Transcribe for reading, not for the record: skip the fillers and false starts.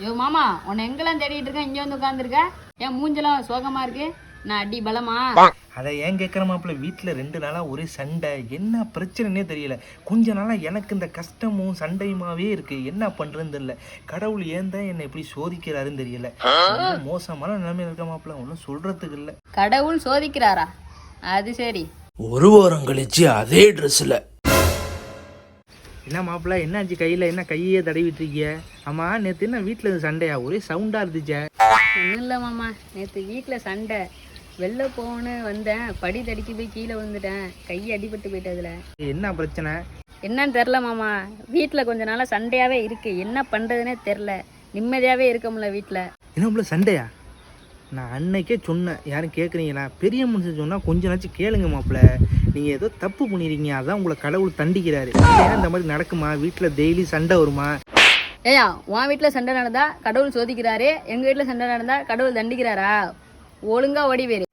யோ மாமா, உன்னை எங்கெல்லாம் தேடிட்டு இருக்கேன், இங்கே வந்து உட்காந்துருக்க. என் மூஞ்செல்லாம் சோகமா இருக்கு. நான் அடி பலமா? அதை ஏன் கேட்குற மாப்பிள்ள? வீட்டில் 2 நாளாக ஒரே சண்டை, என்ன பிரச்சனைன்னே தெரியல. கொஞ்ச நாளாக எனக்கு இந்த கஷ்டமும் சண்டையுமாவே இருக்கு. என்ன பண்ணுறதுன்னு தெரியல. கடவுள் ஏன் தான் என்னை இப்படி சோதிக்கிறாருன்னு தெரியல. மோசமான நிலைமையில இருக்க மாப்பிள்ள, ஒன்றும் சொல்றதுக்கு இல்லை. கடவுள் சோதிக்கிறாரா? அது சரி. ஒரு வாரம் கழிச்சு அதே ட்ரெஸ்ஸில். என்ன மாப்பிள்ள, என்னாச்சு? கையில் என்ன கையே தடவிட்டு இருக்கீங்க? ஆமாம், நேற்று என்ன வீட்டில் இருந்து சண்டையா? ஒரே சவுண்டாக இருந்துச்சே. ஒன்றும் இல்லை மாமா, நேற்று வீட்டில் சண்டை. வெளில போகணுன்னு வந்தேன், படி தடிக்கு போய் கீழே வந்துட்டேன். கை அடிபட்டு போயிட்டதுல. என்ன பிரச்சனை? என்னன்னு தெரில மாமா, வீட்டில் கொஞ்ச நாளாக சண்டையாகவே இருக்குது. என்ன பண்ணுறதுனே தெரில. நிம்மதியாகவே இருக்க முடியல வீட்டில். என்ன மாப்பிள்ள சண்டையா? நான் அன்னைக்கே சொன்னேன், யாரும் கேட்குறீங்களா? பெரிய மனுஷன் சொன்னால் கொஞ்ச நாச்சும் கேளுங்க மாப்பிள்ள. நீங்கள் ஏதோ தப்பு பண்ணிடுறீங்க, அதான் உங்களை கடவுள் தண்டிக்கிறாரு. ஏன் இந்த மாதிரி நடக்குமா? வீட்டில் டெய்லி சண்டை வருமா? ஏயா, உன் வீட்டில் சண்டை நடந்தா கடவுள் சோதிக்கிறாரு, எங்கள் வீட்டில் சண்டை நடந்தா கடவுள் தண்டிக்கிறாரா? ஒழுங்கா ஓடி வேறு.